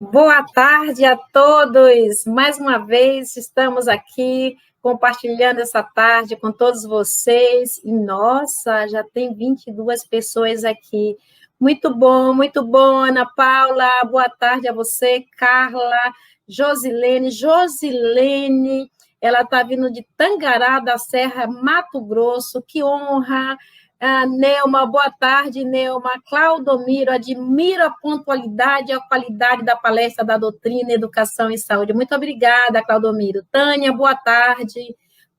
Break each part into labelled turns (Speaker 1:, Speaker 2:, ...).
Speaker 1: Boa tarde a todos. Mais uma vez estamos aqui compartilhando essa tarde com todos vocês. E nossa, já tem 22 pessoas aqui. Muito bom, Ana Paula. Boa tarde a você, Carla, Josilene. Josilene, ela está vindo de Tangará da Serra, Mato Grosso. Que honra! Neuma, boa tarde, Neuma. Claudomiro, admiro a pontualidade e a qualidade da palestra da doutrina, educação e saúde. Muito obrigada, Claudomiro. Tânia, boa tarde.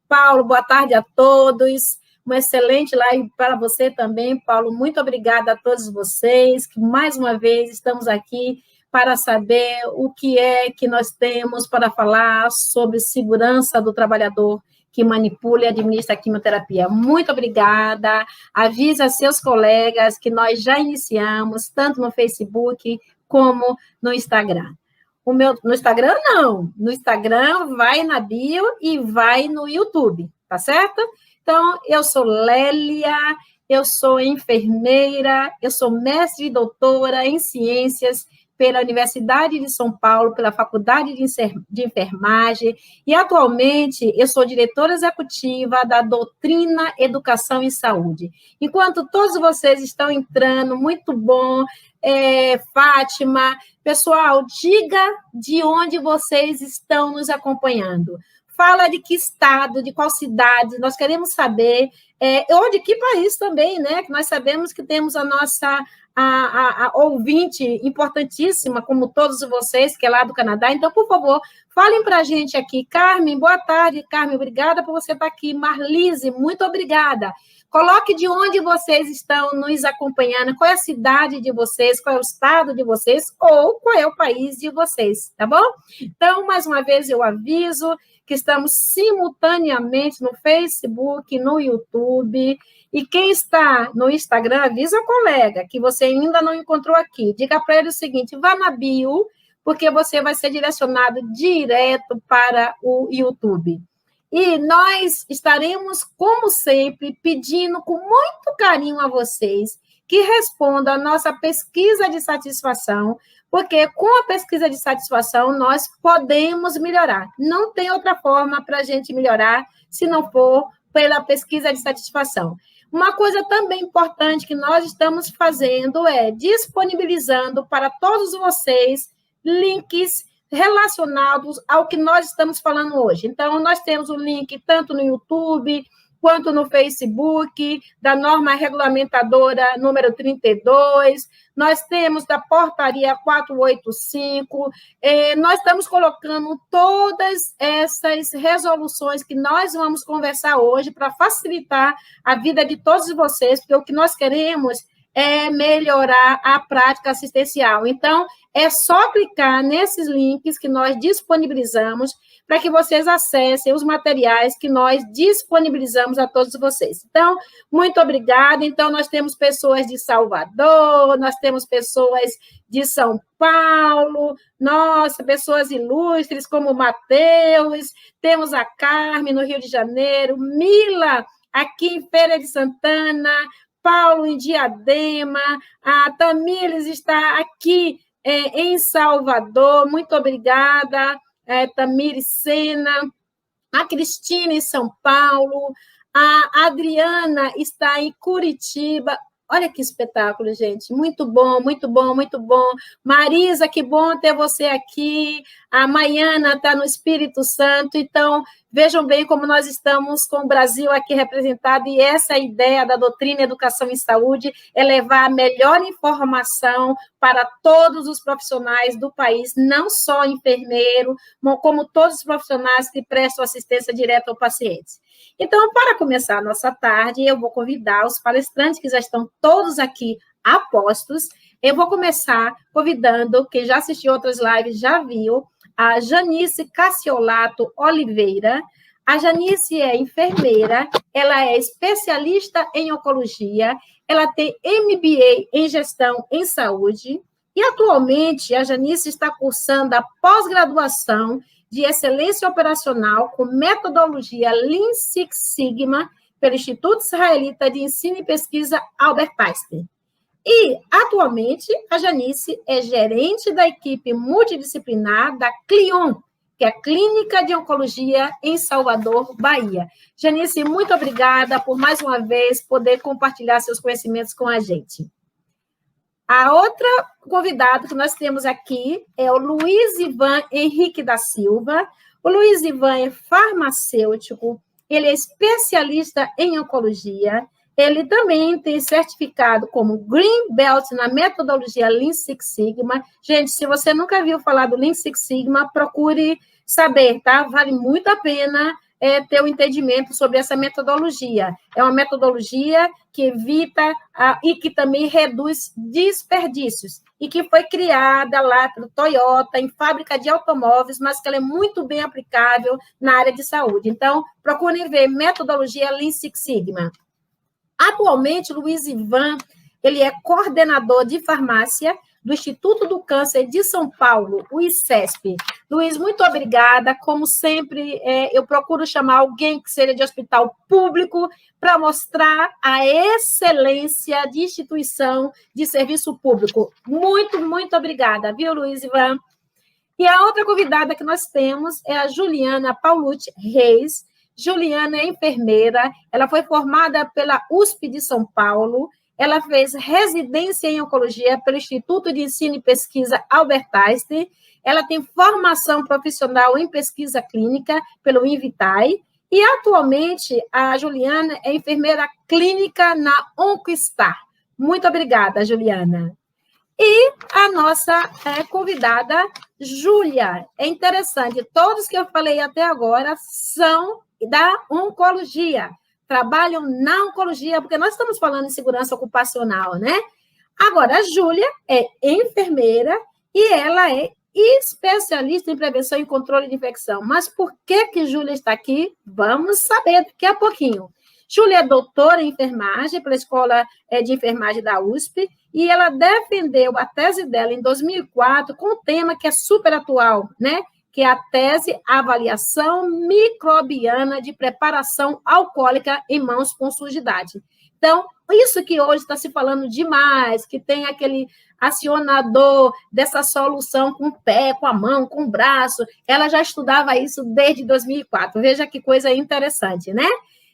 Speaker 1: Paulo, boa tarde a todos. Uma excelente live para você também, Paulo. Muito obrigada a todos vocês, que mais uma vez estamos aqui para saber o que é que nós temos para falar sobre segurança do trabalhador que manipula e administra a quimioterapia. Muito obrigada. Avisa seus colegas que nós já iniciamos, tanto no Facebook como no Instagram. No Instagram, não. No Instagram, vai na bio e vai no YouTube, tá certo? Então, eu sou Lélia, eu sou enfermeira, eu sou mestre e doutora em ciências pela Universidade de São Paulo, pela Faculdade de Enfermagem, e atualmente eu sou diretora executiva da Doutrina, Educação e Saúde. Enquanto todos vocês estão entrando, muito bom, Fátima, pessoal, diga de onde vocês estão nos acompanhando. Fala de que estado, de qual cidade, nós queremos saber, ou de que país também, né? Que nós sabemos que temos a nossa a ouvinte importantíssima, como todos vocês, que é lá do Canadá. Então, por favor, falem para a gente aqui. Carmen, boa tarde, Carmen, obrigada por você estar aqui. Marlise, muito obrigada. Coloque de onde vocês estão nos acompanhando, qual é a cidade de vocês, qual é o estado de vocês, ou qual é o país de vocês, tá bom? Então, mais uma vez, eu aviso que estamos simultaneamente no Facebook, no YouTube, e quem está no Instagram, avisa o colega que você ainda não encontrou aqui. Diga para ele o seguinte, vá na bio, porque você vai ser direcionado direto para o YouTube. E nós estaremos, como sempre, pedindo com muito carinho a vocês que respondam a nossa pesquisa de satisfação, porque com a pesquisa de satisfação nós podemos melhorar. Não tem outra forma para a gente melhorar se não for pela pesquisa de satisfação. Uma coisa também importante que nós estamos fazendo é disponibilizando para todos vocês links relacionados ao que nós estamos falando hoje. Então, nós temos o link tanto no YouTube quanto no Facebook, da norma regulamentadora número 32, nós temos da portaria 485, nós estamos colocando todas essas resoluções que nós vamos conversar hoje para facilitar a vida de todos vocês, porque o que nós queremos é melhorar a prática assistencial. Então, é só clicar nesses links que nós disponibilizamos para que vocês acessem os materiais que nós disponibilizamos a todos vocês. Então, muito obrigada. Então, nós temos pessoas de Salvador, nós temos pessoas de São Paulo, nossa, pessoas ilustres como o Matheus, temos a Carmen no Rio de Janeiro, Mila aqui em Feira de Santana, Paulo em Diadema, a Tamires está aqui em Salvador, muito obrigada, Tamires Sena, a Cristina em São Paulo, a Adriana está em Curitiba. Olha que espetáculo, gente. Muito bom, muito bom, muito bom. Marisa, que bom ter você aqui. A Maiana está no Espírito Santo. Então, vejam bem como nós estamos com o Brasil aqui representado, e essa ideia da doutrina Educação e Saúde é levar a melhor informação para todos os profissionais do país, não só enfermeiro, como todos os profissionais que prestam assistência direta ao paciente. Então, para começar a nossa tarde, eu vou convidar os palestrantes que já estão todos aqui a postos. Eu vou começar convidando, quem já assistiu outras lives já viu, a Janice Cassiolato Oliveira. A Janice é enfermeira, ela é especialista em oncologia, ela tem MBA em gestão em saúde, e atualmente a Janice está cursando a pós-graduação de excelência operacional com metodologia Lean Six Sigma pelo Instituto Israelita de Ensino e Pesquisa Albert Einstein. E, atualmente, a Janice é gerente da equipe multidisciplinar da CLION, que é a Clínica de Oncologia em Salvador, Bahia. Janice, muito obrigada por, mais uma vez, poder compartilhar seus conhecimentos com a gente. A outra convidada que nós temos aqui é o Luiz Ivan Henrique da Silva. O Luiz Ivan é farmacêutico, ele é especialista em oncologia, ele também tem certificado como Green Belt na metodologia Lean Six Sigma. Gente, se você nunca viu falar do Lean Six Sigma, procure saber, tá? Vale muito a pena ter um entendimento sobre essa metodologia. É uma metodologia que evita e que também reduz desperdícios, e que foi criada lá pelo Toyota, em fábrica de automóveis, mas que ela é muito bem aplicável na área de saúde. Então, procurem ver metodologia Lean Six Sigma. Atualmente, Luiz Ivan, ele é coordenador de farmácia do Instituto do Câncer de São Paulo, o ICESP. Luiz, muito obrigada. Como sempre, eu procuro chamar alguém que seja de hospital público para mostrar a excelência de instituição de serviço público. Muito, muito obrigada, viu, Luiz Ivan? E a outra convidada que nós temos é a Juliana Paulucci Reis. Juliana é enfermeira, ela foi formada pela USP de São Paulo, ela fez residência em oncologia pelo Instituto de Ensino e Pesquisa Albert Einstein, ela tem formação profissional em pesquisa clínica pelo Invitae, e atualmente a Juliana é enfermeira clínica na OncoStar. Muito obrigada, Juliana. E a nossa convidada, Júlia. É interessante, todos que eu falei até agora são da oncologia, trabalham na oncologia, porque nós estamos falando em segurança ocupacional, né? Agora, a Júlia é enfermeira e ela é especialista em prevenção e controle de infecção. Mas por que Júlia está aqui? Vamos saber daqui a pouquinho. Júlia é doutora em enfermagem pela Escola de Enfermagem da USP e ela defendeu a tese dela em 2004 com um tema que é super atual, né? Que é a tese Avaliação Microbiana de Preparação Alcoólica em Mãos com Sujidade. Então, isso que hoje está se falando demais, que tem aquele acionador dessa solução com o pé, com a mão, com o braço, ela já estudava isso desde 2004. Veja que coisa interessante, né?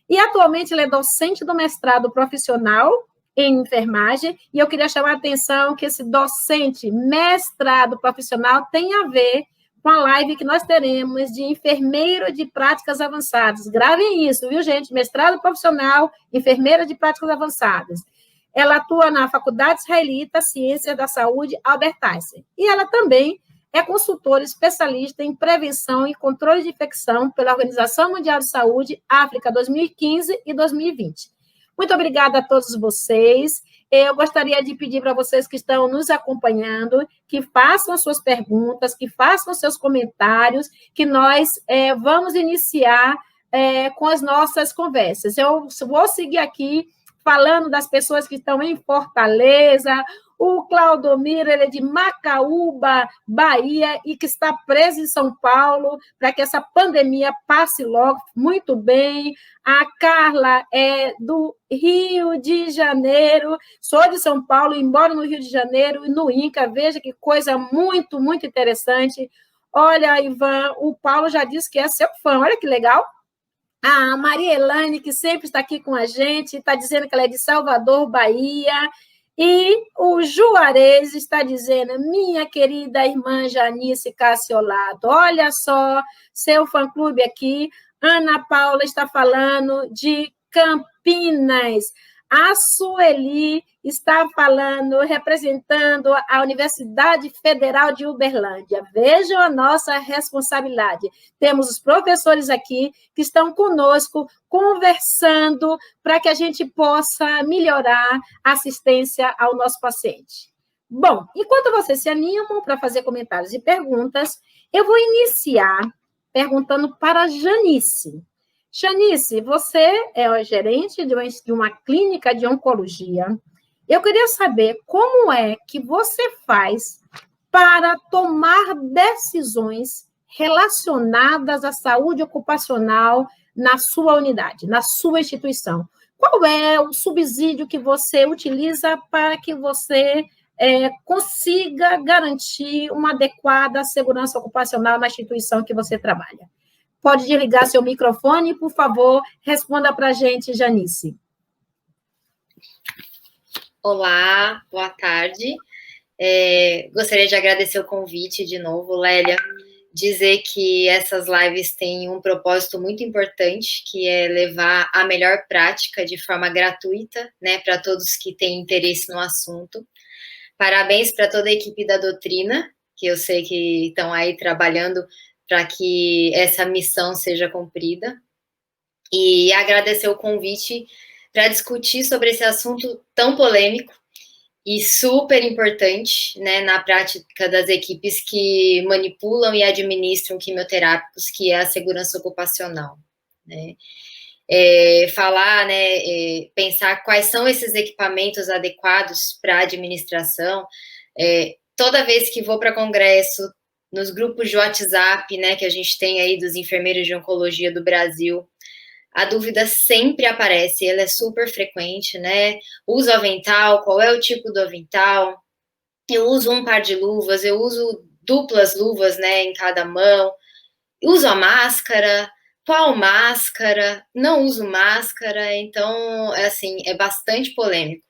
Speaker 1: E, atualmente, ela é docente do mestrado profissional em enfermagem, e eu queria chamar a atenção que esse docente mestrado profissional tem a ver com a live que nós teremos de enfermeiro de práticas avançadas. Gravem isso, viu, gente? Mestrado profissional, enfermeira de práticas avançadas. Ela atua na Faculdade Israelita Ciências da Saúde Albert Einstein. E ela também é consultora especialista em prevenção e controle de infecção pela Organização Mundial de Saúde, África 2015 e 2020. Muito obrigada a todos vocês. Eu gostaria de pedir para vocês que estão nos acompanhando, que façam as suas perguntas, que façam os seus comentários, que nós vamos iniciar com as nossas conversas. Eu vou seguir aqui falando das pessoas que estão em Fortaleza. O Claudomiro, ele é de Macaúba, Bahia, e que está preso em São Paulo, para que essa pandemia passe logo. Muito bem. A Carla é do Rio de Janeiro, sou de São Paulo e moro no Rio de Janeiro e no INCA. Veja que coisa muito, muito interessante. Olha, Ivan, o Paulo já disse que é seu fã, olha que legal. A Maria Elaine, que sempre está aqui com a gente, está dizendo que ela é de Salvador, Bahia. E o Juarez está dizendo, minha querida irmã Janice Cassiolato, olha só, seu fã-clube aqui. Ana Paula está falando de Campinas. A Sueli está falando, representando a Universidade Federal de Uberlândia. Vejam a nossa responsabilidade. Temos os professores aqui que estão conosco, conversando para que a gente possa melhorar a assistência ao nosso paciente. Bom, enquanto vocês se animam para fazer comentários e perguntas, eu vou iniciar perguntando para a Janice. Janice, você é o gerente de uma clínica de oncologia. Eu queria saber como é que você faz para tomar decisões relacionadas à saúde ocupacional na sua unidade, na sua instituição. qual é o subsídio que você utiliza para que você consiga garantir uma adequada segurança ocupacional na instituição que você trabalha? Pode desligar seu microfone, por favor, responda para a gente, Janice.
Speaker 2: Olá, boa tarde. Gostaria de agradecer o convite de novo, Lélia. Dizer que essas lives têm um propósito muito importante, que é levar a melhor prática de forma gratuita, né, para todos que têm interesse no assunto. Parabéns para toda a equipe da Doutrina, que eu sei que estão aí trabalhando para que essa missão seja cumprida. E agradecer o convite para discutir sobre esse assunto tão polêmico e super importante, né, na prática das equipes que manipulam e administram quimioterápicos, que é a segurança ocupacional, né. Falar, né, pensar quais são esses equipamentos adequados para a administração. Toda vez que vou para congresso, nos grupos de WhatsApp, né, que a gente tem aí dos enfermeiros de oncologia do Brasil, a dúvida sempre aparece, ela é super frequente, né? Uso avental, qual é o tipo do avental? Eu uso um par de luvas, eu uso duplas luvas, né, em cada mão. Uso a máscara, qual máscara? Não uso máscara, então, assim, é bastante polêmico.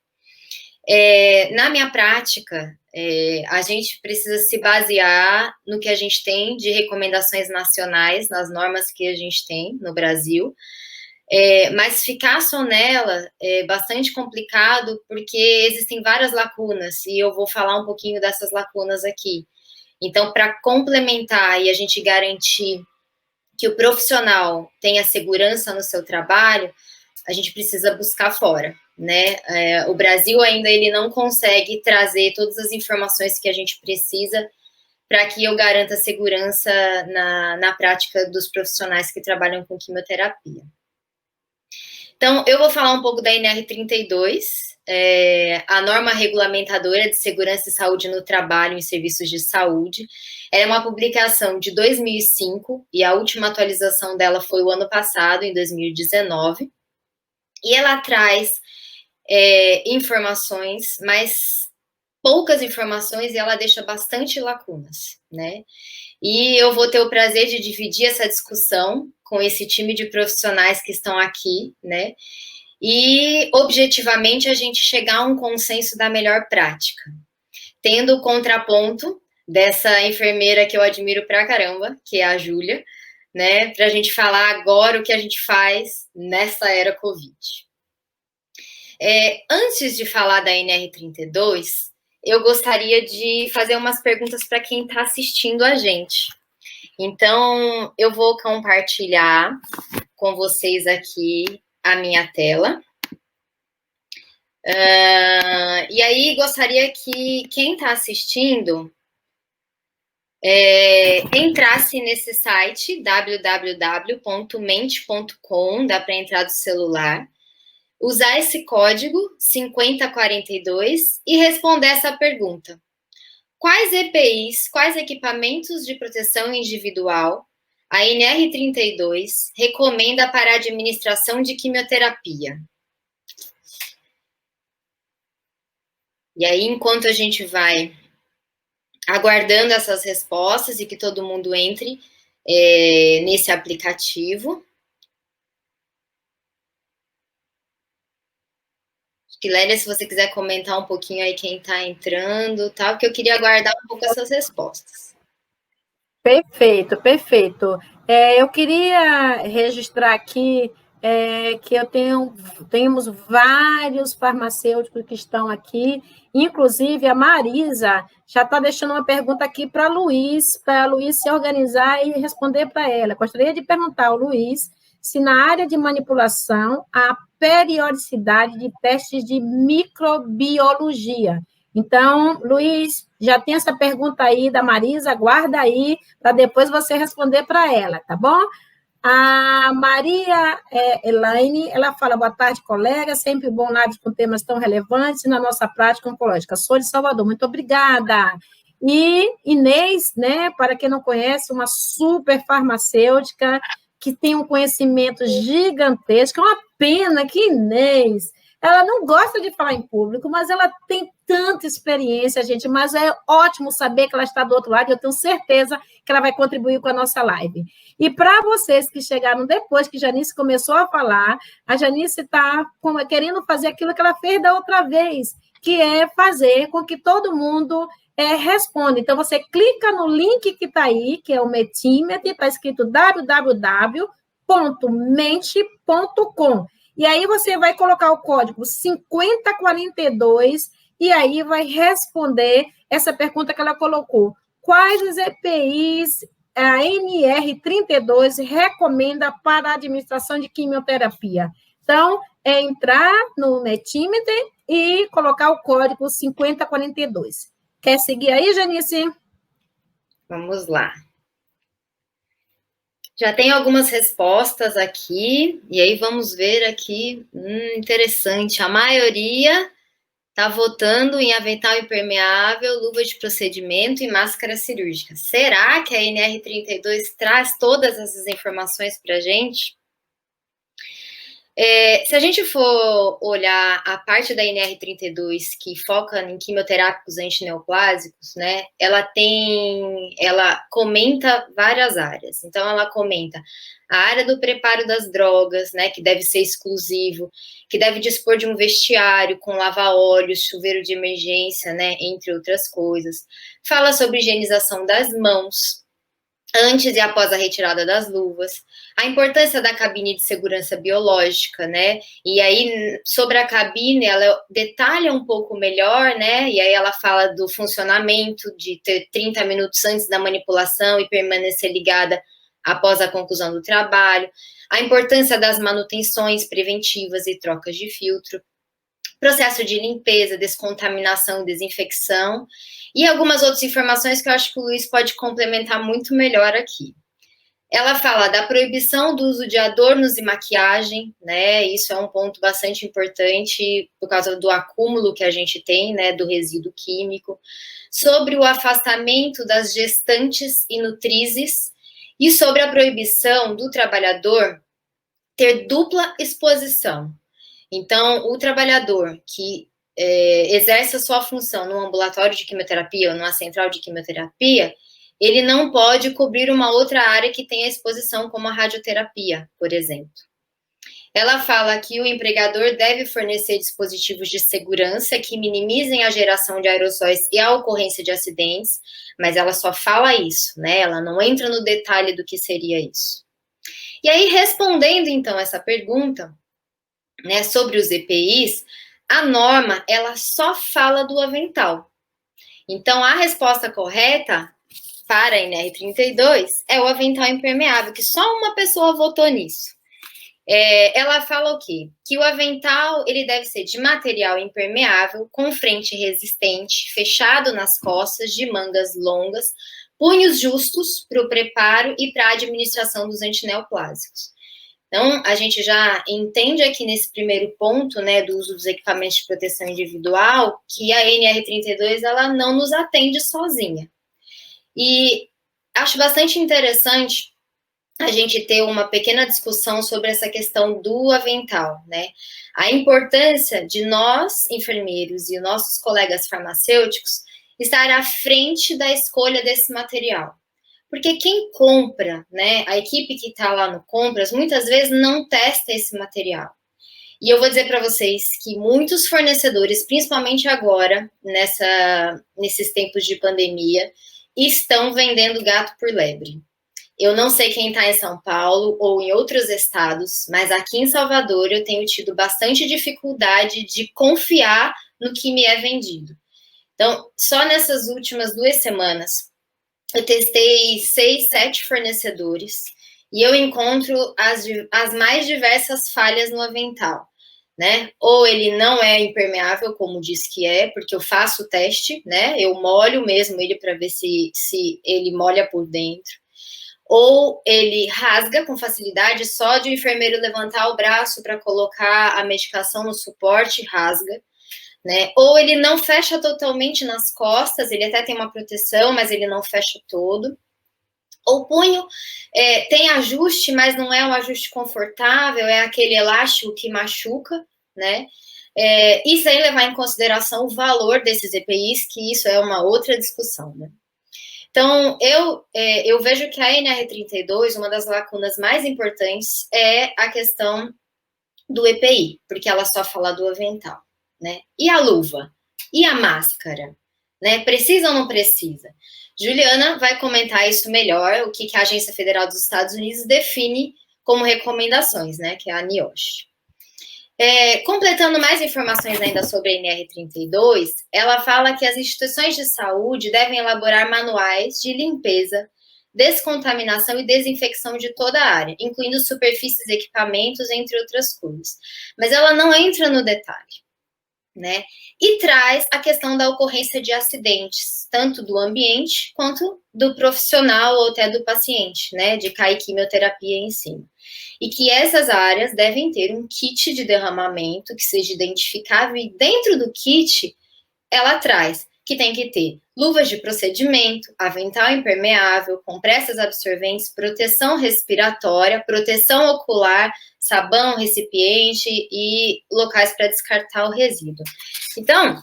Speaker 2: Na minha prática, a gente precisa se basear no que a gente tem de recomendações nacionais, nas normas que a gente tem no Brasil, mas ficar só nela é bastante complicado, porque existem várias lacunas, e eu vou falar um pouquinho dessas lacunas aqui. Então, para complementar e a gente garantir que o profissional tenha segurança no seu trabalho, a gente precisa buscar fora, né? O Brasil ainda ele não consegue trazer todas as informações que a gente precisa para que eu garanta segurança na prática dos profissionais que trabalham com quimioterapia. Então, eu vou falar um pouco da NR32, a norma regulamentadora de segurança e saúde no trabalho em serviços de saúde. Ela é uma publicação de 2005 e a última atualização dela foi o ano passado, em 2019. E ela traz informações, mas poucas informações, e ela deixa bastante lacunas, né? E eu vou ter o prazer de dividir essa discussão com esse time de profissionais que estão aqui, né? E, objetivamente, a gente chegar a um consenso da melhor prática, tendo o contraponto dessa enfermeira que eu admiro pra caramba, que é a Júlia, né? Pra gente falar agora o que a gente faz nessa era Covid. Antes de falar da NR32, eu gostaria de fazer umas perguntas para quem está assistindo a gente. Então, eu vou compartilhar com vocês aqui a minha tela. E aí, gostaria que quem está assistindo entrasse nesse site, www.mente.com, dá para entrar do celular, usar esse código 5042 e responder essa pergunta. Quais EPIs, quais equipamentos de proteção individual a NR32 recomenda para a administração de quimioterapia? E aí, enquanto a gente vai aguardando essas respostas e que todo mundo entre nesse aplicativo. Lélia, se você quiser comentar um pouquinho aí quem está entrando, tá? Porque eu queria aguardar um pouco essas respostas.
Speaker 1: Perfeito, perfeito. Eu queria registrar aqui que temos vários farmacêuticos que estão aqui, inclusive a Marisa já está deixando uma pergunta aqui para Luiz se organizar e responder para ela. Gostaria de perguntar ao Luiz se na área de manipulação há periodicidade de testes de microbiologia. Então, Luiz, já tem essa pergunta aí da Marisa, guarda aí, para depois você responder para ela, tá bom? A Maria Elaine, ela fala, boa tarde, colega, sempre bom lives com temas tão relevantes na nossa prática oncológica. Sou de Salvador, muito obrigada. E Inês, né, para quem não conhece, uma super farmacêutica, que tem um conhecimento gigantesco, é uma pena que Inês, ela não gosta de falar em público, mas ela tem tanta experiência, gente, mas é ótimo saber que ela está do outro lado, e eu tenho certeza que ela vai contribuir com a nossa live. E para vocês que chegaram depois que Janice começou a falar, a Janice está querendo fazer aquilo que ela fez da outra vez, que é fazer com que todo mundo responda. Então, você clica no link que está aí, que é o Metimeter, está escrito www.mente.com. E aí você vai colocar o código 5042 e aí vai responder essa pergunta que ela colocou. Quais os EPIs a NR32 recomenda para a administração de quimioterapia? Então, é entrar no Metimeter e colocar o código 5042. Quer seguir aí, Janice?
Speaker 2: Vamos lá. Já tem algumas respostas aqui, e aí vamos ver aqui. Interessante. A maioria está votando em avental impermeável, luva de procedimento e máscara cirúrgica. Será que a NR32 traz todas essas informações para a gente? Se a gente for olhar a parte da NR32 que foca em quimioterápicos antineoplásicos, né, ela comenta várias áreas. Então, ela comenta a área do preparo das drogas, né, que deve ser exclusivo, que deve dispor de um vestiário com lava-óleos, chuveiro de emergência, né, entre outras coisas. Fala sobre higienização das mãos, antes e após a retirada das luvas, a importância da cabine de segurança biológica, né? E aí, sobre a cabine, ela detalha um pouco melhor, né? E aí ela fala do funcionamento, de ter 30 minutos antes da manipulação e permanecer ligada após a conclusão do trabalho, a importância das manutenções preventivas e trocas de filtro, processo de limpeza, descontaminação, desinfecção, e algumas outras informações que eu acho que o Luiz pode complementar muito melhor aqui. Ela fala da proibição do uso de adornos e maquiagem, né? Isso é um ponto bastante importante por causa do acúmulo que a gente tem, né, do resíduo químico. Sobre o afastamento das gestantes e nutrizes e sobre a proibição do trabalhador ter dupla exposição. Então, o trabalhador que exerce a sua função no ambulatório de quimioterapia ou numa central de quimioterapia, ele não pode cobrir uma outra área que tenha exposição, como a radioterapia, por exemplo. Ela fala que o empregador deve fornecer dispositivos de segurança que minimizem a geração de aerossóis e a ocorrência de acidentes, mas ela só fala isso, né? Ela não entra no detalhe do que seria isso. E aí, respondendo, então, essa pergunta, né, sobre os EPIs, a norma, ela só fala do avental. Então, a resposta correta para a NR32 é o avental impermeável, que só uma pessoa votou nisso. Ela fala o quê? Que o avental, ele deve ser de material impermeável, com frente resistente, fechado nas costas, de mangas longas, punhos justos para o preparo e para a administração dos antineoplásicos. Então, a gente já entende aqui nesse primeiro ponto, né, do uso dos equipamentos de proteção individual, que a NR32, ela não nos atende sozinha. E acho bastante interessante a gente ter uma pequena discussão sobre essa questão do avental, né? A importância de nós, enfermeiros, e nossos colegas farmacêuticos estar à frente da escolha desse material. Porque quem compra, né, a equipe que está lá no compras, muitas vezes não testa esse material. E eu vou dizer para vocês que muitos fornecedores, principalmente agora, nesses tempos de pandemia, estão vendendo gato por lebre. Eu não sei quem está em São Paulo ou em outros estados, mas aqui em Salvador eu tenho tido bastante dificuldade de confiar no que me é vendido. Então, só nessas últimas 2 semanas, eu testei 6, 7 fornecedores e eu encontro as mais diversas falhas no avental, né? Ou ele não é impermeável, como diz que é, porque eu faço o teste, né? Eu molho mesmo ele para ver se ele molha por dentro. Ou ele rasga com facilidade, só de o enfermeiro levantar o braço para colocar a medicação no suporte, rasga. Né? Ou ele não fecha totalmente nas costas, ele até tem uma proteção, mas ele não fecha todo. O punho tem ajuste, mas não é um ajuste confortável, é aquele elástico que machuca, né? E sem levar em consideração o valor desses EPIs, que isso é uma outra discussão, né? Então, eu vejo que a NR32, uma das lacunas mais importantes é a questão do EPI, porque ela só fala do avental, né? E a luva? E a máscara? Né? Precisa ou não precisa? Juliana vai comentar isso melhor, o que a Agência Federal dos Estados Unidos define como recomendações, né? Que é a NIOSH. Completando mais informações ainda sobre a NR32, ela fala que as instituições de saúde devem elaborar manuais de limpeza, descontaminação e desinfecção de toda a área, incluindo superfícies, equipamentos, entre outras coisas. Mas ela não entra no detalhe, né? E traz a questão da ocorrência de acidentes, tanto do ambiente quanto do profissional ou até do paciente, né? De cair quimioterapia em cima. E que essas áreas devem ter um kit de derramamento que seja identificável, e dentro do kit ela traz que tem que ter luvas de procedimento, avental impermeável, compressas absorventes, proteção respiratória, proteção ocular, sabão, recipiente e locais para descartar o resíduo. Então,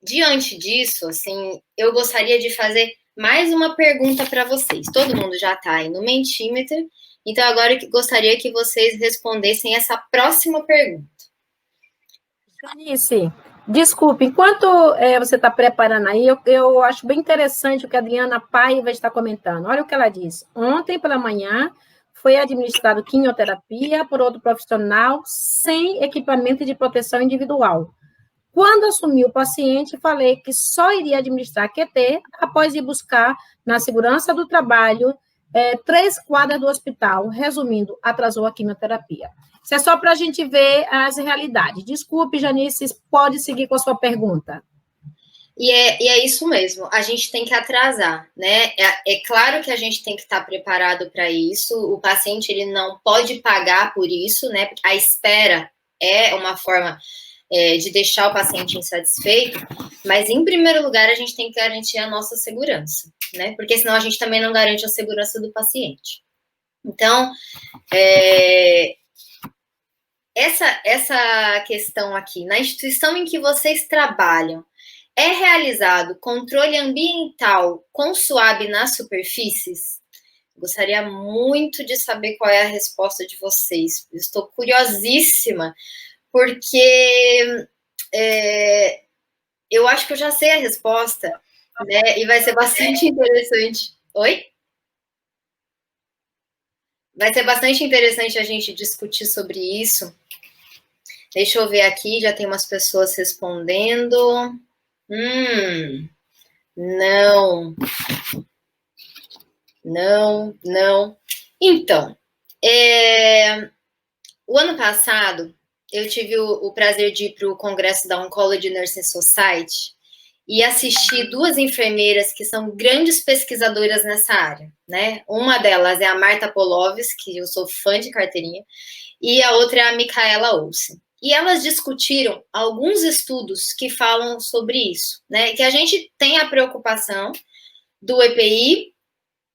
Speaker 2: diante disso, assim, eu gostaria de fazer mais uma pergunta para vocês. Todo mundo já está aí no Mentimeter, então agora eu gostaria que vocês respondessem essa próxima pergunta.
Speaker 1: Janice, desculpe, enquanto você está preparando aí, eu acho bem interessante o que a Adriana Paiva está comentando. Olha o que ela diz. Ontem pela manhã foi administrado quimioterapia por outro profissional sem equipamento de proteção individual. Quando assumi o paciente, falei que só iria administrar QT após ir buscar na segurança do trabalho 3 quadras do hospital. Resumindo, atrasou a quimioterapia. Isso é só para a gente ver as realidades. Desculpe, Janice, pode seguir com a sua pergunta.
Speaker 2: E é isso mesmo, a gente tem que atrasar, né? É claro que a gente tem que estar preparado para isso, o paciente ele não pode pagar por isso, né? Porque a espera é uma forma de deixar o paciente insatisfeito, mas em primeiro lugar a gente tem que garantir a nossa segurança, né? Porque senão a gente também não garante a segurança do paciente. Então, essa questão aqui, na instituição em que vocês trabalham, é realizado controle ambiental com SUAB nas superfícies? Gostaria muito de saber qual é a resposta de vocês. Estou curiosíssima, porque eu acho que eu já sei a resposta, né? E vai ser bastante interessante. Oi? Vai ser bastante interessante a gente discutir sobre isso. Deixa eu ver aqui, já tem umas pessoas respondendo. Não. Então, o ano passado, eu tive o prazer de ir para o congresso da Oncology Nursing Society e assistir 2 enfermeiras que são grandes pesquisadoras nessa área, né? Uma delas é a Marta Polovs, que eu sou fã de carteirinha, e a outra é a Micaela Olsen. E elas discutiram alguns estudos que falam sobre isso, né? Que a gente tem a preocupação do EPI,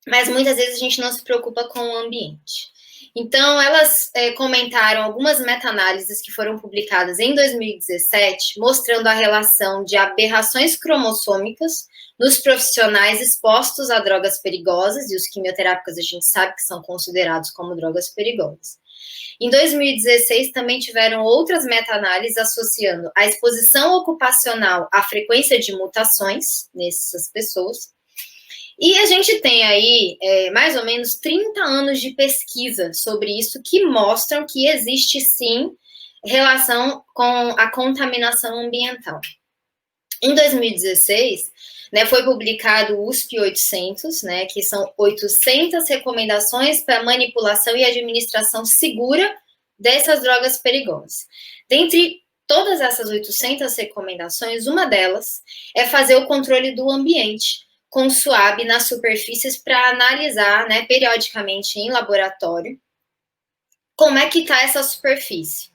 Speaker 2: mas muitas vezes a gente não se preocupa com o ambiente. Então, elas comentaram algumas meta-análises que foram publicadas em 2017, mostrando a relação de aberrações cromossômicas nos profissionais expostos a drogas perigosas, e os quimioterápicos a gente sabe que são considerados como drogas perigosas. Em 2016, também tiveram outras meta-análises associando a exposição ocupacional à frequência de mutações nessas pessoas. E a gente tem aí mais ou menos 30 anos de pesquisa sobre isso que mostram que existe, sim, relação com a contaminação ambiental. Em 2016, né, foi publicado o USP 800, né, que são 800 recomendações para manipulação e administração segura dessas drogas perigosas. Dentre todas essas 800 recomendações, uma delas é fazer o controle do ambiente com SUAB nas superfícies para analisar, né, periodicamente em laboratório como é que está essa superfície.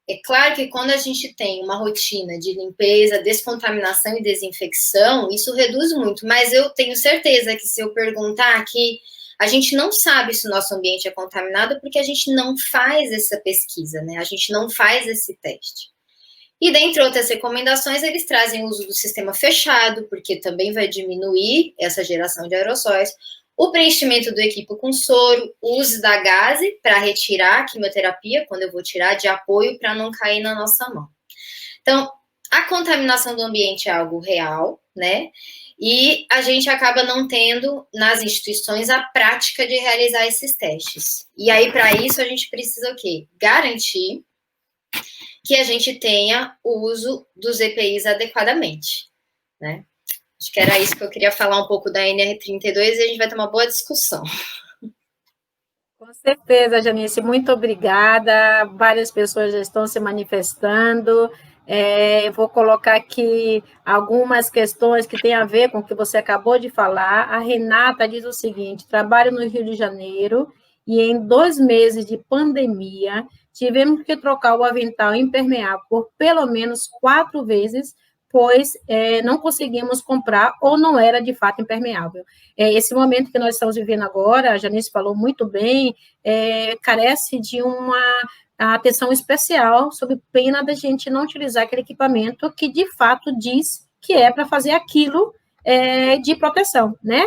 Speaker 2: É claro que quando a gente tem uma rotina de limpeza, descontaminação e desinfecção, isso reduz muito, mas eu tenho certeza que se eu perguntar aqui, a gente não sabe se o nosso ambiente é contaminado porque a gente não faz essa pesquisa, né? A gente não faz esse teste. E dentre outras recomendações, eles trazem o uso do sistema fechado, porque também vai diminuir essa geração de aerossóis, o preenchimento do equipo com soro, o uso da gaze para retirar a quimioterapia, quando eu vou tirar, de apoio para não cair na nossa mão. Então, a contaminação do ambiente é algo real, né? E a gente acaba não tendo nas instituições a prática de realizar esses testes. E aí, para isso, a gente precisa o quê? Garantir que a gente tenha o uso dos EPIs adequadamente, né? Acho que era isso que eu queria falar um pouco da NR32 e a gente vai ter uma boa discussão.
Speaker 1: Com certeza, Janice, muito obrigada. Várias pessoas já estão se manifestando. Eu vou colocar aqui algumas questões que têm a ver com o que você acabou de falar. A Renata diz o seguinte: trabalho no Rio de Janeiro e em 2 meses de pandemia tivemos que trocar o avental impermeável por pelo menos 4 vezes, pois não conseguimos comprar ou não era de fato impermeável. Esse momento que nós estamos vivendo agora, a Janice falou muito bem, carece de uma atenção especial, sob pena da gente não utilizar aquele equipamento que, de fato, diz que é para fazer aquilo de proteção, né?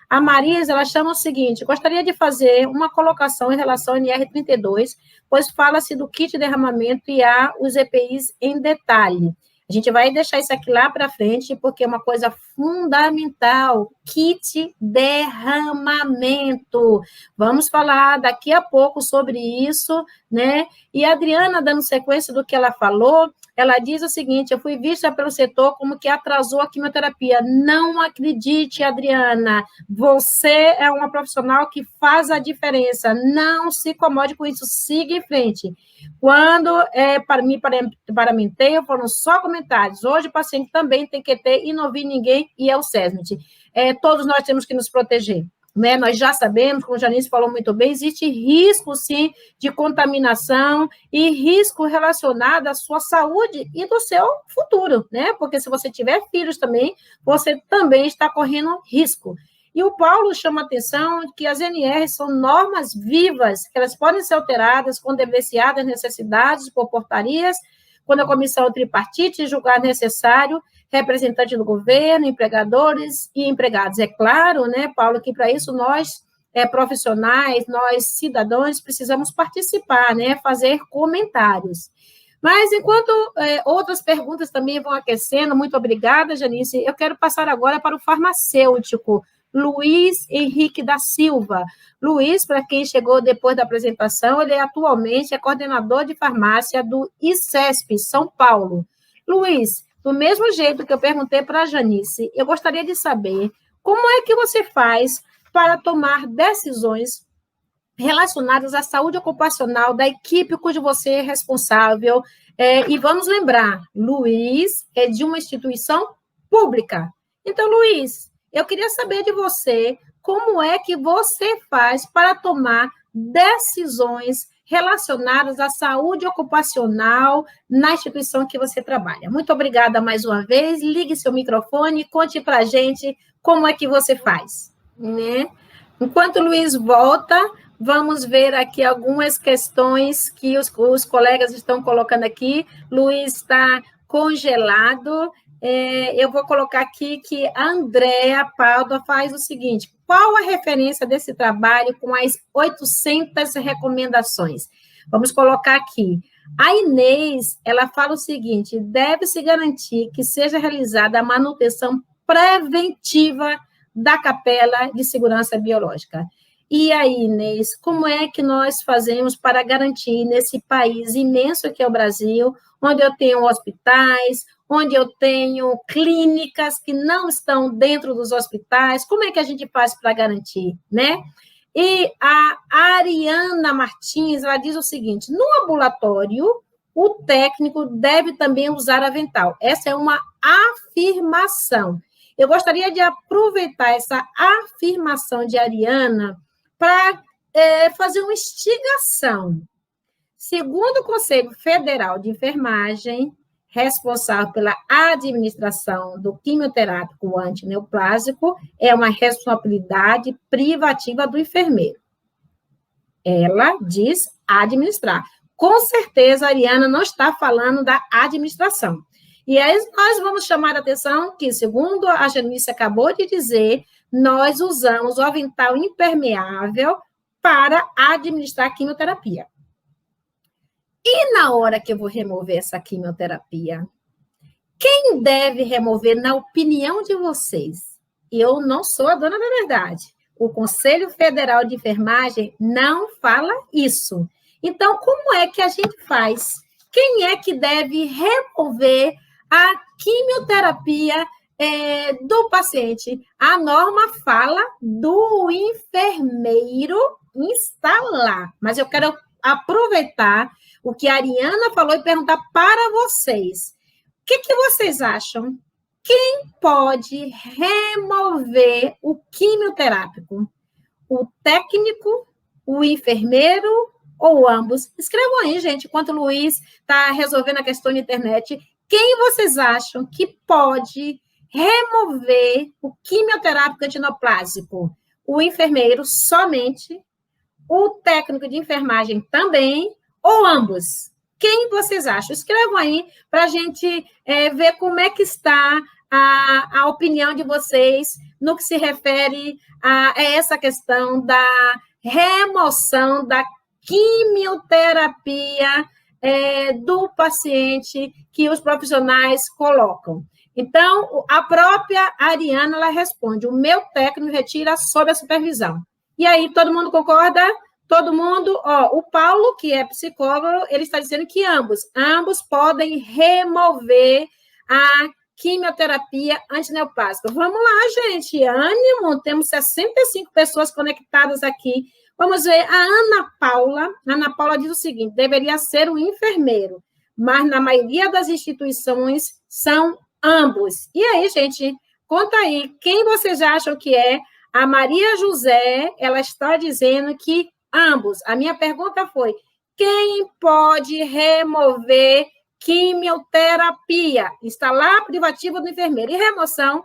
Speaker 1: A Marisa, ela chama o seguinte: gostaria de fazer uma colocação em relação ao NR32, pois fala-se do kit de derramamento e há os EPIs em detalhe. A gente vai deixar isso aqui lá para frente, porque é uma coisa fundamental, kit derramamento. Vamos falar daqui a pouco sobre isso, né? E a Adriana, dando sequência do que ela falou, ela diz o seguinte: eu fui vista pelo setor como que atrasou a quimioterapia. Não acredite, Adriana, você é uma profissional que faz a diferença. Não se incomode com isso, siga em frente. Quando me paramentei, foram só comentários. Hoje o paciente também tem que ter e não vi ninguém, e é o SESMIT. Todos nós temos que nos proteger. Né? Nós já sabemos, como a Janice falou muito bem, existe risco, sim, de contaminação e risco relacionado à sua saúde e do seu futuro, né? Porque se você tiver filhos também, você também está correndo risco. E o Paulo chama a atenção que as NRs são normas vivas, que elas podem ser alteradas quando evidenciadas necessidades por portarias, quando a comissão tripartite julgar necessário, representante do governo, empregadores e empregados. É claro, né, Paulo, que para isso nós, profissionais, nós, cidadãos, precisamos participar, né, fazer comentários. Mas, enquanto outras perguntas também vão aquecendo, muito obrigada, Janice, eu quero passar agora para o farmacêutico, Luiz Henrique da Silva. Luiz, para quem chegou depois da apresentação, ele atualmente é coordenador de farmácia do ICESP, São Paulo. Luiz, do mesmo jeito que eu perguntei para a Janice, eu gostaria de saber como é que você faz para tomar decisões relacionadas à saúde ocupacional da equipe cujo você é responsável. E vamos lembrar, Luiz é de uma instituição pública. Então, Luiz, eu queria saber de você como é que você faz para tomar decisões relacionadas à saúde ocupacional na instituição que você trabalha. Muito obrigada mais uma vez. Ligue seu microfone e conte para a gente como é que você faz, né? Enquanto o Luiz volta, vamos ver aqui algumas questões que os colegas estão colocando aqui. Luiz está congelado. Eu vou colocar aqui que a Andréa Pádua faz o seguinte: qual a referência desse trabalho com as 800 recomendações? Vamos colocar aqui. A Inês, ela fala o seguinte: deve-se garantir que seja realizada a manutenção preventiva da capela de segurança biológica. E aí, Inês, como é que nós fazemos para garantir nesse país imenso que é o Brasil, onde eu tenho hospitais, onde eu tenho clínicas que não estão dentro dos hospitais, como é que a gente faz para garantir, né? E a Ariana Martins, ela diz o seguinte: no ambulatório, o técnico deve também usar avental. Essa é uma afirmação. Eu gostaria de aproveitar essa afirmação de Ariana para fazer uma instigação. Segundo o Conselho Federal de Enfermagem, responsável pela administração do quimioterápico antineoplásico, é uma responsabilidade privativa do enfermeiro. Ela diz administrar. Com certeza, a Ariana não está falando da administração. E aí nós vamos chamar a atenção que, segundo a Janice acabou de dizer, nós usamos o avental impermeável para administrar a quimioterapia. E na hora que eu vou remover essa quimioterapia, quem deve remover, na opinião de vocês? Eu não sou a dona da verdade. O Conselho Federal de Enfermagem não fala isso. Então, como é que a gente faz? Quem é que deve remover a quimioterapia do paciente? A norma fala do enfermeiro instalar. Mas eu quero aproveitar o que a Ariana falou e perguntar para vocês. O que vocês acham? Quem pode remover o quimioterápico? O técnico, o enfermeiro ou ambos? Escrevam aí, gente, enquanto o Luiz está resolvendo a questão na internet. Quem vocês acham que pode remover o quimioterápico antinoplásico? O enfermeiro somente, o técnico de enfermagem também, ou ambos? Quem vocês acham? Escrevam aí para a gente ver como é que está a opinião de vocês no que se refere a essa questão da remoção da quimioterapia do paciente que os profissionais colocam. Então, a própria Ariana, ela responde, o meu técnico retira sob a supervisão. E aí, todo mundo concorda? Todo mundo, o Paulo, que é psicólogo, ele está dizendo que ambos podem remover a quimioterapia antineoplásica. Vamos lá, gente, ânimo, temos 65 pessoas conectadas aqui. Vamos ver, a Ana Paula diz o seguinte, deveria ser um enfermeiro, mas na maioria das instituições são ambos. E aí, gente, conta aí, quem vocês acham que é? A Maria José, ela está dizendo que ambos. A minha pergunta foi, quem pode remover quimioterapia? Instalar privativo do enfermeiro. E remoção,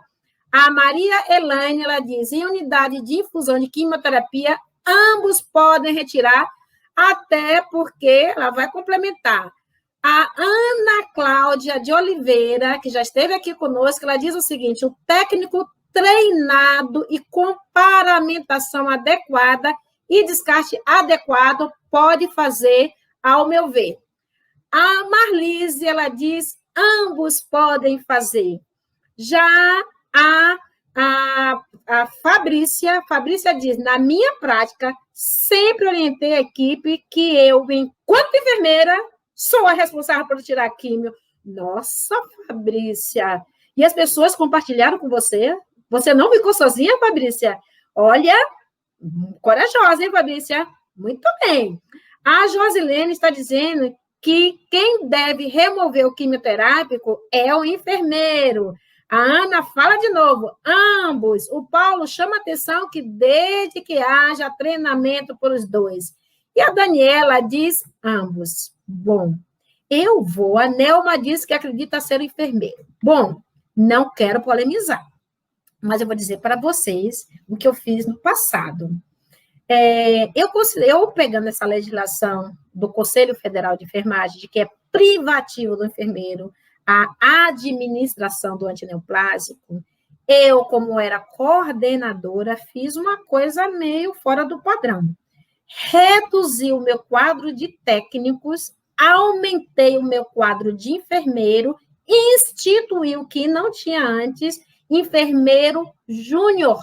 Speaker 1: a Maria Elaine, ela diz, em unidade de infusão de quimioterapia, ambos podem retirar, até porque ela vai complementar. A Ana Cláudia de Oliveira, que já esteve aqui conosco, ela diz o seguinte, o técnico treinado e com paramentação adequada e descarte adequado pode fazer, ao meu ver. A Marlise, ela diz, ambos podem fazer. Já a Fabrícia diz, na minha prática, sempre orientei a equipe que eu, enquanto enfermeira, sou a responsável por tirar a químio. Nossa, Fabrícia! E as pessoas compartilharam com você? Você não ficou sozinha, Fabrícia? Olha, corajosa, hein, Fabrícia? Muito bem. A Josilene está dizendo que quem deve remover o quimioterápico é o enfermeiro. A Ana fala de novo, ambos. O Paulo chama atenção que desde que haja treinamento por os dois. E a Daniela diz ambos. Bom, a Nelma diz que acredita ser enfermeiro. Bom, não quero polemizar, mas eu vou dizer para vocês o que eu fiz no passado. Eu pegando essa legislação do Conselho Federal de Enfermagem, de que é privativo do enfermeiro a administração do antineoplásico, eu, como era coordenadora, fiz uma coisa meio fora do padrão. Reduzi o meu quadro de técnicos, aumentei o meu quadro de enfermeiro, instituí o que não tinha antes, enfermeiro júnior.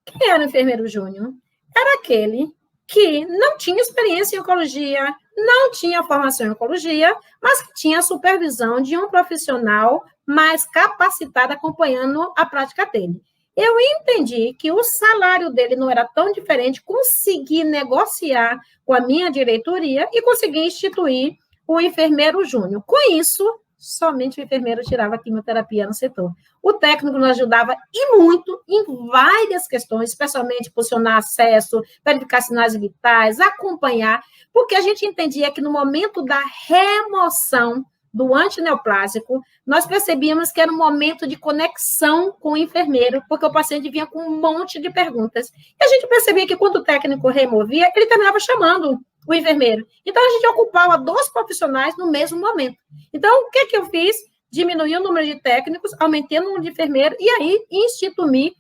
Speaker 1: Quem era o enfermeiro júnior? Era aquele que não tinha experiência em oncologia, não tinha formação em oncologia, mas que tinha a supervisão de um profissional mais capacitado acompanhando a prática dele. Eu entendi que o salário dele não era tão diferente, consegui negociar com a minha diretoria e consegui instituir o enfermeiro júnior. Com isso, somente o enfermeiro tirava a quimioterapia no setor. O técnico nos ajudava e muito em várias questões, especialmente posicionar acesso, verificar sinais vitais, acompanhar, porque a gente entendia que no momento da remoção do antineoplásico, nós percebíamos que era um momento de conexão com o enfermeiro, porque o paciente vinha com um monte de perguntas. E a gente percebia que quando o técnico removia, ele terminava chamando o enfermeiro. Então, a gente ocupava 2 profissionais no mesmo momento. Então, o que eu fiz? Diminuí o número de técnicos, aumentei o número de enfermeiros, e aí instituir,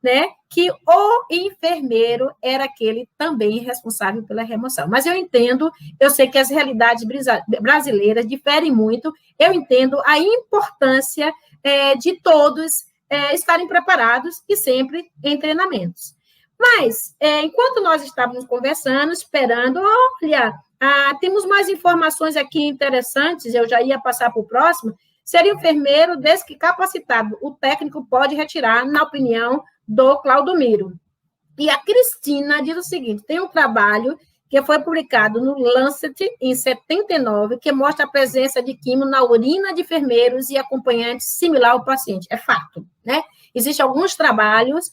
Speaker 1: né, que o enfermeiro era aquele também responsável pela remoção. Mas eu entendo, eu sei que as realidades brasileiras diferem muito, eu entendo a importância de todos estarem preparados e sempre em treinamentos. Mas, enquanto nós estávamos conversando, esperando, olha, temos mais informações aqui interessantes, eu já ia passar para o próximo, seria enfermeiro, desde que capacitado, o técnico pode retirar, na opinião do Claudomiro. E a Cristina diz o seguinte, tem um trabalho que foi publicado no Lancet em 79, que mostra a presença de químio na urina de enfermeiros e acompanhantes similar ao paciente. É fato, né? Existem alguns trabalhos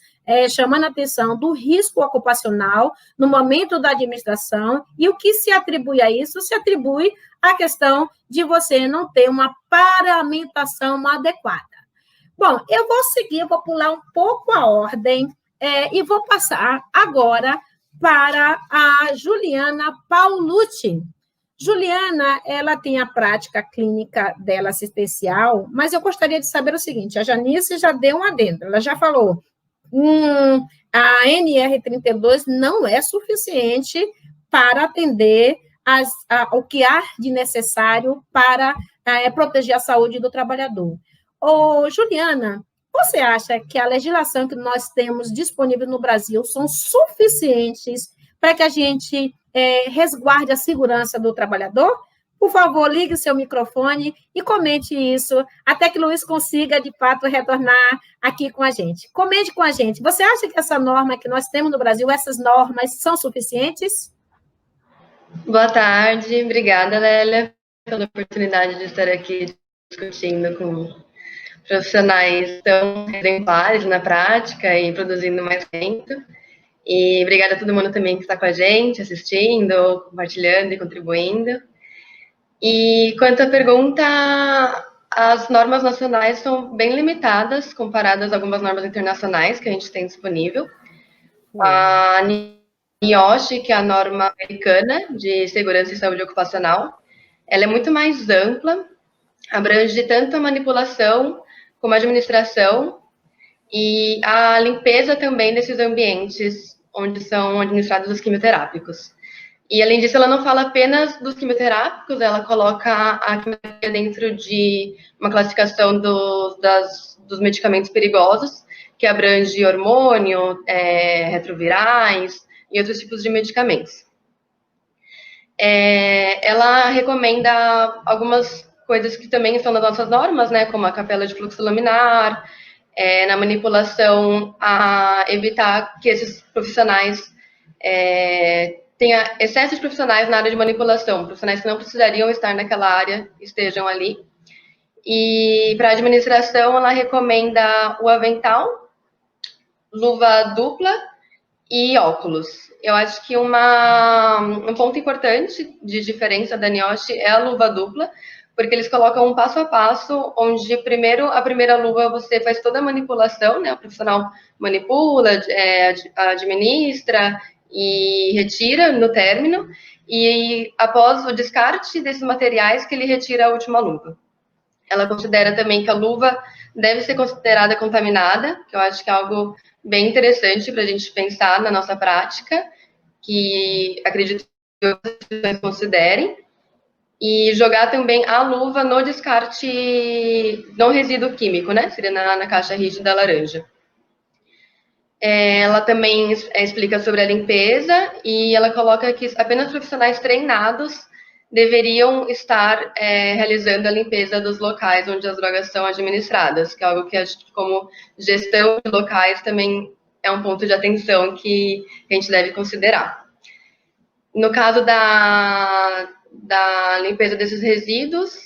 Speaker 1: chamando a atenção do risco ocupacional no momento da administração, e o que se atribui a isso? Se atribui à questão de você não ter uma paramentação adequada. Bom, eu vou seguir, eu vou pular um pouco a ordem e vou passar agora para a Juliana Paulucci. Juliana, ela tem a prática clínica dela assistencial, mas eu gostaria de saber o seguinte, a Janice já deu um adendo, ela já falou, a NR32 não é suficiente para atender o que há de necessário para proteger a saúde do trabalhador. Juliana, você acha que a legislação que nós temos disponível no Brasil são suficientes para que a gente resguarde a segurança do trabalhador? Por favor, ligue seu microfone e comente isso, até que o Luiz consiga, de fato, retornar aqui com a gente. Comente com a gente. Você acha que essa norma que nós temos no Brasil, essas normas são suficientes?
Speaker 3: Boa tarde, obrigada, Lélia, pela oportunidade de estar aqui discutindo com profissionais tão exemplares na prática e produzindo mais tempo. E obrigada a todo mundo também que está com a gente, assistindo, compartilhando e contribuindo. E quanto à pergunta, as normas nacionais são bem limitadas comparadas a algumas normas internacionais que a gente tem disponível. A NIOSH, que é a norma americana de segurança e saúde ocupacional, ela é muito mais ampla, abrange tanto a manipulação como a administração e a limpeza também desses ambientes onde são administrados os quimioterápicos. E, além disso, ela não fala apenas dos quimioterápicos, ela coloca a quimioterapia dentro de uma classificação dos medicamentos perigosos, que abrange hormônio, retrovirais e outros tipos de medicamentos. Ela recomenda algumas coisas que também estão nas nossas normas, né, como a capela de fluxo laminar, na manipulação, a evitar que esses profissionais tenha excesso de profissionais na área de manipulação, profissionais que não precisariam estar naquela área estejam ali. E para a administração, ela recomenda o avental, luva dupla e óculos. Eu acho que um ponto importante de diferença da NIOSH é a luva dupla, porque eles colocam um passo a passo, onde a primeira luva você faz toda a manipulação, né? O profissional manipula, administra e retira no término, e após o descarte desses materiais que ele retira a última luva. Ela considera também que a luva deve ser considerada contaminada, que eu acho que é algo bem interessante para a gente pensar na nossa prática, que acredito que vocês considerem, e jogar também a luva no descarte, no resíduo químico, né? Seria na caixa rígida laranja. Ela também explica sobre a limpeza e ela coloca que apenas profissionais treinados deveriam estar realizando a limpeza dos locais onde as drogas são administradas, que é algo que, como gestão de locais, também é um ponto de atenção que a gente deve considerar. No caso da limpeza desses resíduos,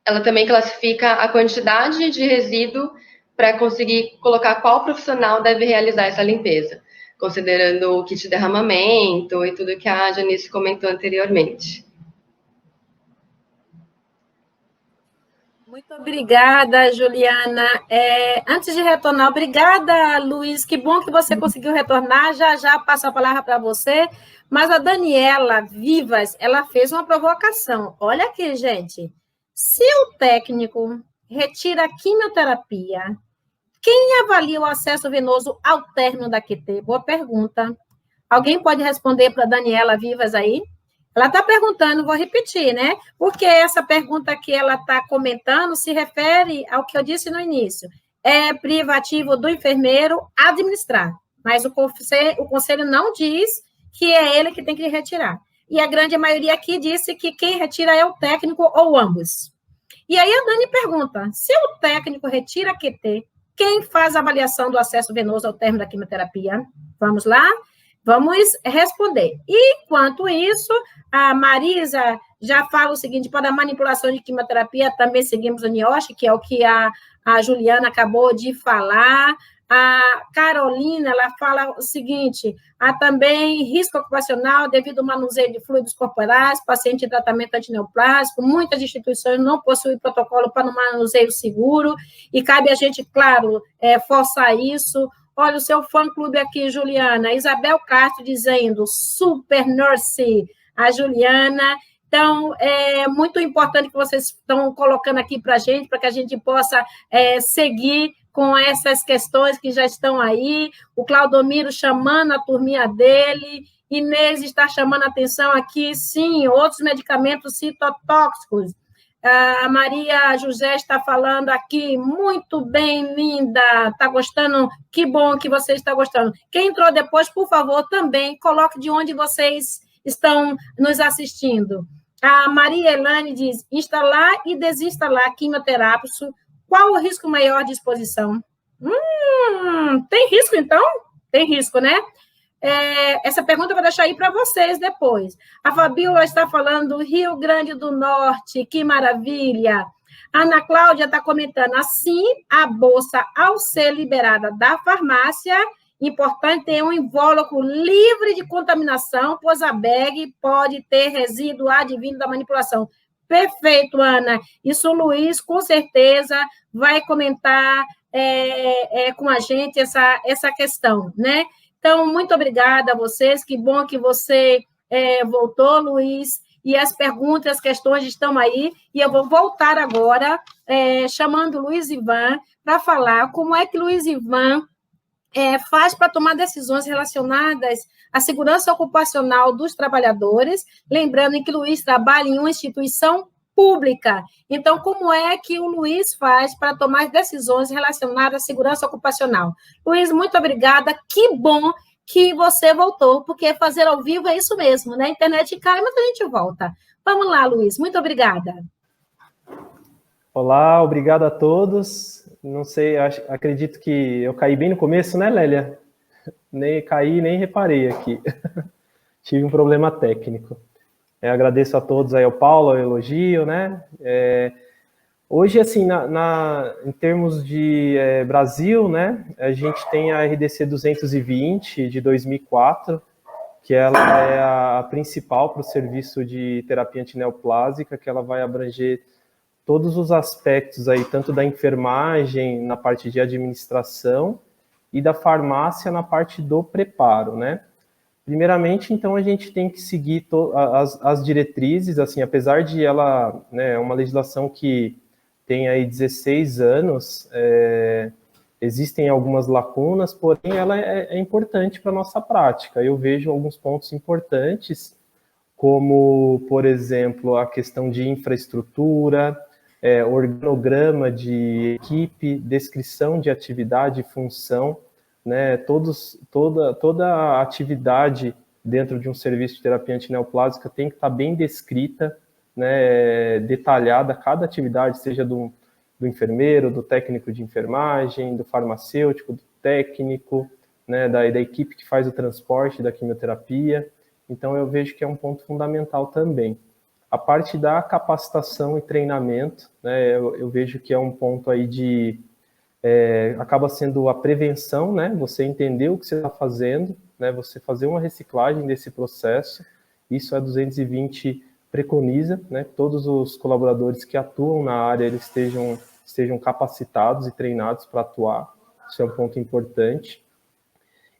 Speaker 3: ela também classifica a quantidade de resíduo para conseguir colocar qual profissional deve realizar essa limpeza, considerando o kit de derramamento e tudo que a Janice comentou anteriormente.
Speaker 1: Muito obrigada, Juliana. Antes de retornar, obrigada, Luiz. Que bom que você conseguiu retornar. Já já passo a palavra para você. Mas a Daniela Vivas, ela fez uma provocação. Olha aqui, gente. Se o técnico retira a quimioterapia, quem avalia o acesso venoso ao término da QT? Boa pergunta. Alguém pode responder para a Daniela Vivas aí? Ela está perguntando, vou repetir, né? Porque essa pergunta que ela está comentando se refere ao que eu disse no início. É privativo do enfermeiro administrar, mas o conselho não diz que é ele que tem que retirar. E a grande maioria aqui disse que quem retira é o técnico ou ambos. E aí a Dani pergunta, se o técnico retira a QT, quem faz a avaliação do acesso venoso ao término da quimioterapia? Vamos lá? Vamos responder. E, enquanto isso, a Marisa já fala o seguinte, para a manipulação de quimioterapia, também seguimos o NIOSH, que é o que a Juliana acabou de falar. A Carolina, ela fala o seguinte, há também risco ocupacional devido ao manuseio de fluidos corporais, paciente em tratamento antineoplásico, muitas instituições não possuem protocolo para um manuseio seguro, e cabe a gente, claro, forçar isso. Olha, o seu fã-clube aqui, Juliana. Isabel Castro dizendo, super nurse, a Juliana. Então, é muito importante que vocês estão colocando aqui para a gente, para que a gente possa seguir com essas questões que já estão aí. O Claudomiro chamando a turminha dele. Inês está chamando a atenção aqui, sim, outros medicamentos citotóxicos. A Maria José está falando aqui, muito bem, linda, está gostando, que bom que você está gostando. Quem entrou depois, por favor, também coloque de onde vocês estão nos assistindo. A Maria Elane diz, instalar e desinstalar quimioterápico, qual o risco maior de exposição? Tem risco, então? Tem risco, né? Essa pergunta eu vou deixar aí para vocês depois. A Fabíola está falando Rio Grande do Norte, que maravilha. A Ana Cláudia está comentando, assim, a bolsa, ao ser liberada da farmácia, importante ter um invólucro livre de contaminação, pois a bag pode ter resíduo advindo da manipulação. Perfeito, Ana. Isso o Luiz, com certeza, vai comentar com a gente essa questão, né? Então, muito obrigada a vocês, que bom que você voltou, Luiz, e as perguntas, as questões estão aí, e eu vou voltar agora, chamando o Luiz Ivan, para falar como é que o Luiz Ivan faz para tomar decisões relacionadas à segurança ocupacional dos trabalhadores, lembrando que o Luiz trabalha em uma instituição pública. Então, como é que o Luiz faz para tomar decisões relacionadas à segurança ocupacional? Luiz, muito obrigada. Que bom que você voltou, porque fazer ao vivo é isso mesmo, né? A internet cai, mas a gente volta. Vamos lá, Luiz. Muito obrigada.
Speaker 4: Olá, obrigado a todos. Não sei, acredito que eu caí bem no começo, né, Lélia? Nem caí, nem reparei aqui. Tive um problema técnico. Agradeço a todos aí, ao Paulo, ao elogio, né? Hoje, assim, em termos de Brasil, né, a gente tem a RDC 220 de 2004, que ela é a principal para o serviço de terapia antineoplásica, que ela vai abranger todos os aspectos aí, tanto da enfermagem na parte de administração e da farmácia na parte do preparo, né? Primeiramente, então, a gente tem que seguir as diretrizes, assim, apesar de ela, né, é uma legislação que tem aí 16 anos, existem algumas lacunas, porém ela é importante para a nossa prática. Eu vejo alguns pontos importantes, como, por exemplo, a questão de infraestrutura, organograma de equipe, descrição de atividade e função, né, toda a atividade dentro de um serviço de terapia antineoplásica tem que estar bem descrita, né, detalhada, cada atividade, seja do enfermeiro, do técnico de enfermagem, do farmacêutico, do técnico, né, da equipe que faz o transporte da quimioterapia. Então, eu vejo que é um ponto fundamental também. a parte da capacitação e treinamento, né, eu vejo que é um ponto aí de... acaba sendo a prevenção, né, você entender o que você está fazendo, né, você fazer uma reciclagem desse processo. Isso a 220 preconiza, né, que todos os colaboradores que atuam na área eles estejam capacitados e treinados para atuar. Isso é um ponto importante.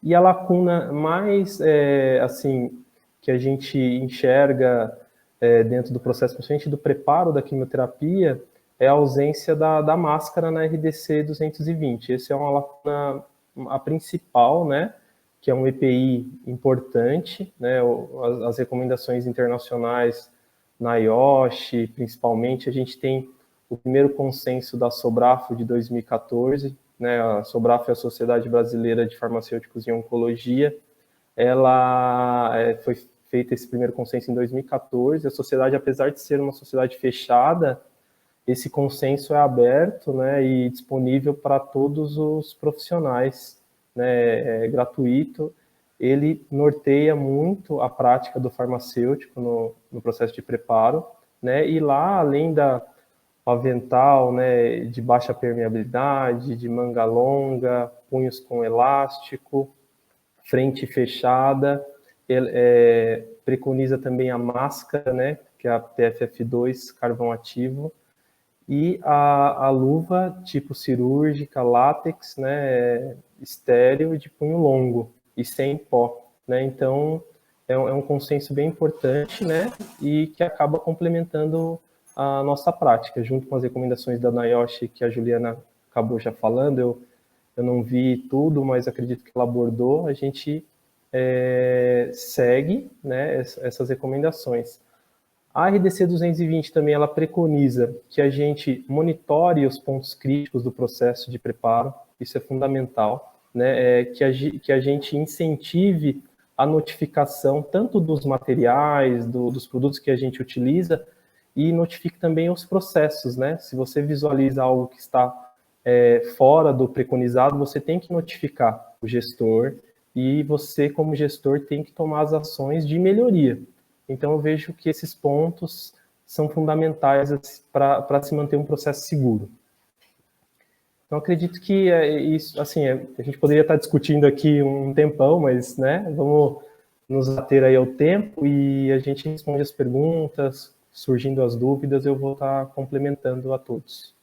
Speaker 4: E a lacuna mais, assim, que a gente enxerga dentro do processo, principalmente do preparo da quimioterapia, é a ausência da máscara na RDC 220. Essa é uma lacuna, a principal, né, que é um EPI importante, né, as recomendações internacionais na IOSH, principalmente, a gente tem o primeiro consenso da SOBRAFO de 2014, né, a SOBRAFO é a Sociedade Brasileira de Farmacêuticos em Oncologia, ela foi feita esse primeiro consenso em 2014, a sociedade, apesar de ser uma sociedade fechada, esse consenso é aberto, né, e disponível para todos os profissionais, né, é gratuito. Ele norteia muito a prática do farmacêutico no processo de preparo, né, e lá, além da avental, né, de baixa permeabilidade, de manga longa, punhos com elástico, frente fechada, ele preconiza também a máscara, né, que é a PFF2, carvão ativo, e a luva tipo cirúrgica, látex, né, estéreo de punho longo e sem pó, né? Então é um consenso bem importante, né, e que acaba complementando a nossa prática, junto com as recomendações da NIOSH que a Juliana acabou já falando. Eu não vi tudo, mas acredito que ela abordou. A gente segue, né, essas recomendações. A RDC 220 também ela preconiza que a gente monitore os pontos críticos do processo de preparo, isso é fundamental, né? Que a gente incentive a notificação tanto dos materiais, dos produtos que a gente utiliza, e notifique também os processos, né? Se você visualiza algo que está fora do preconizado, você tem que notificar o gestor, e você, como gestor, tem que tomar as ações de melhoria. Então, eu vejo que esses pontos são fundamentais para se manter um processo seguro. Então, acredito que isso, assim, a gente poderia estar discutindo aqui um tempão, mas, né, vamos nos ater aí ao tempo e a gente responde as perguntas, surgindo as dúvidas, eu vou estar complementando a todos.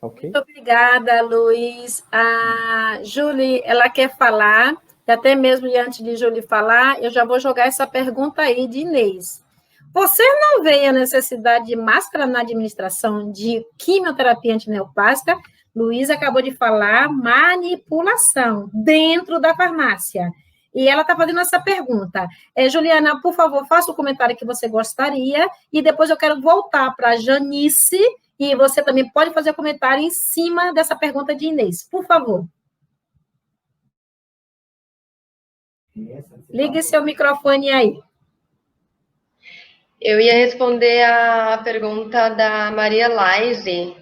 Speaker 4: Ok?
Speaker 1: Muito obrigada, Luiz. A Julie, ela quer falar. E até mesmo antes de Júlia falar, eu já vou jogar essa pergunta aí de Inês. Você não vê a necessidade de máscara na administração de quimioterapia antineoplásica? Luiz acabou de falar manipulação dentro da farmácia. E ela está fazendo essa pergunta. Juliana, por favor, faça o comentário que você gostaria, e depois eu quero voltar para a Janice, e você também pode fazer o comentário em cima dessa pergunta de Inês. Por favor. Ligue seu microfone aí.
Speaker 3: Eu ia responder a pergunta da Maria Laise,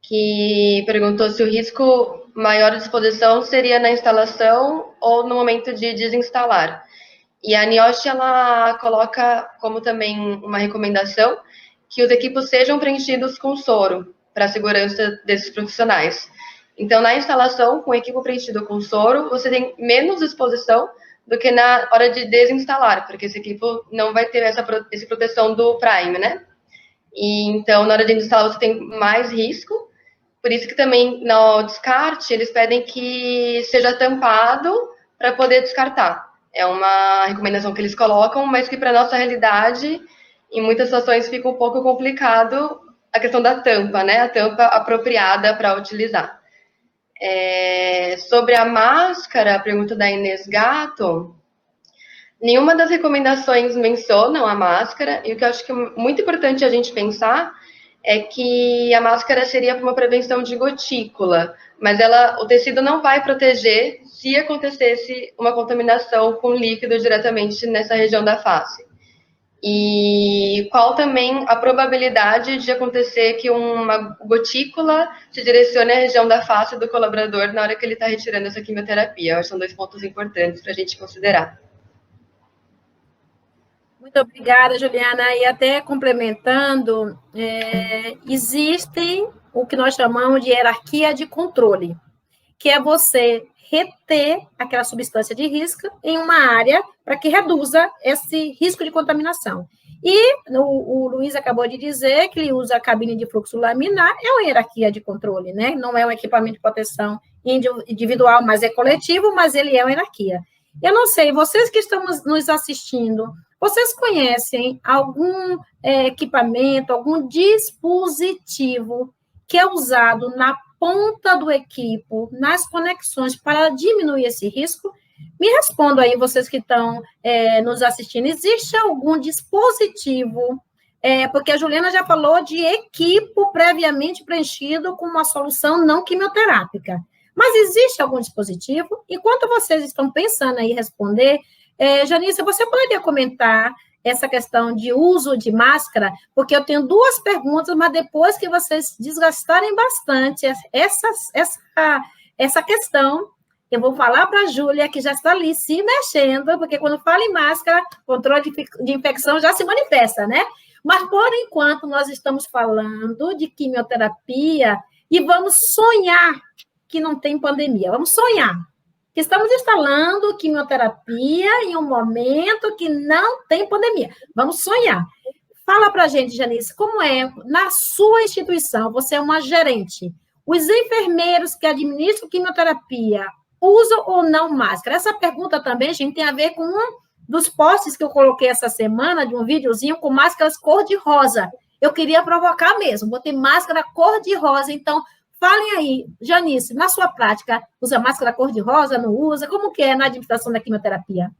Speaker 3: que perguntou se o risco maior de exposição seria na instalação ou no momento de desinstalar. E a NIOSH, ela coloca como também uma recomendação que os equipos sejam preenchidos com soro, para a segurança desses profissionais. Então, na instalação, com o equipo preenchido com soro, você tem menos exposição do que na hora de desinstalar, porque esse equipo não vai ter essa proteção do Prime, né? E, então, na hora de instalar, você tem mais risco. Por isso que também, no descarte, eles pedem que seja tampado para poder descartar. É uma recomendação que eles colocam, mas que, para nossa realidade, em muitas situações, fica um pouco complicado a questão da tampa, né? A tampa apropriada para utilizar. Sobre a máscara, a pergunta da Inês Gato, nenhuma das recomendações mencionam a máscara, e o que eu acho que é muito importante a gente pensar é que a máscara seria para uma prevenção de gotícula, mas o tecido não vai proteger se acontecesse uma contaminação com líquido diretamente nessa região da face. E qual também a probabilidade de acontecer que uma gotícula se direcione à região da face do colaborador na hora que ele está retirando essa quimioterapia. Eu acho que são 2 pontos importantes para a gente considerar.
Speaker 1: Muito obrigada, Juliana. E até complementando, existem o que nós chamamos de hierarquia de controle, que é você reter aquela substância de risco em uma área para que reduza esse risco de contaminação. E o Luiz acabou de dizer que ele usa a cabine de fluxo laminar, é uma hierarquia de controle, né? Não é um equipamento de proteção individual, mas é coletivo, mas ele é uma hierarquia. Eu não sei, vocês que estão nos assistindo, vocês conhecem algum equipamento, algum dispositivo que é usado na ponta do equipo, nas conexões, para diminuir esse risco? Me respondam aí, vocês que estão nos assistindo, existe algum dispositivo, porque a Juliana já falou de equipo previamente preenchido com uma solução não quimioterápica, mas existe algum dispositivo? Enquanto vocês estão pensando aí responder, Janice, você poderia comentar essa questão de uso de máscara, porque eu tenho duas perguntas, mas depois que vocês desgastarem bastante essa questão, eu vou falar para a Júlia, que já está ali se mexendo, porque quando fala em máscara, controle de infecção já se manifesta, né? Mas, por enquanto, nós estamos falando de quimioterapia e vamos sonhar que não tem pandemia. Vamos sonhar que estamos instalando quimioterapia em um momento que não tem pandemia. Vamos sonhar. Fala para a gente, Janice, como é, na sua instituição, você é uma gerente, os enfermeiros que administram quimioterapia usam ou não máscara? Essa pergunta também, gente, tem a ver com um dos posts que eu coloquei essa semana, de um videozinho com máscaras cor-de-rosa. Eu queria provocar mesmo, botei máscara cor-de-rosa, então... Falem aí, Janice, na sua prática, usa máscara cor-de-rosa, não usa? Como que é na administração da quimioterapia?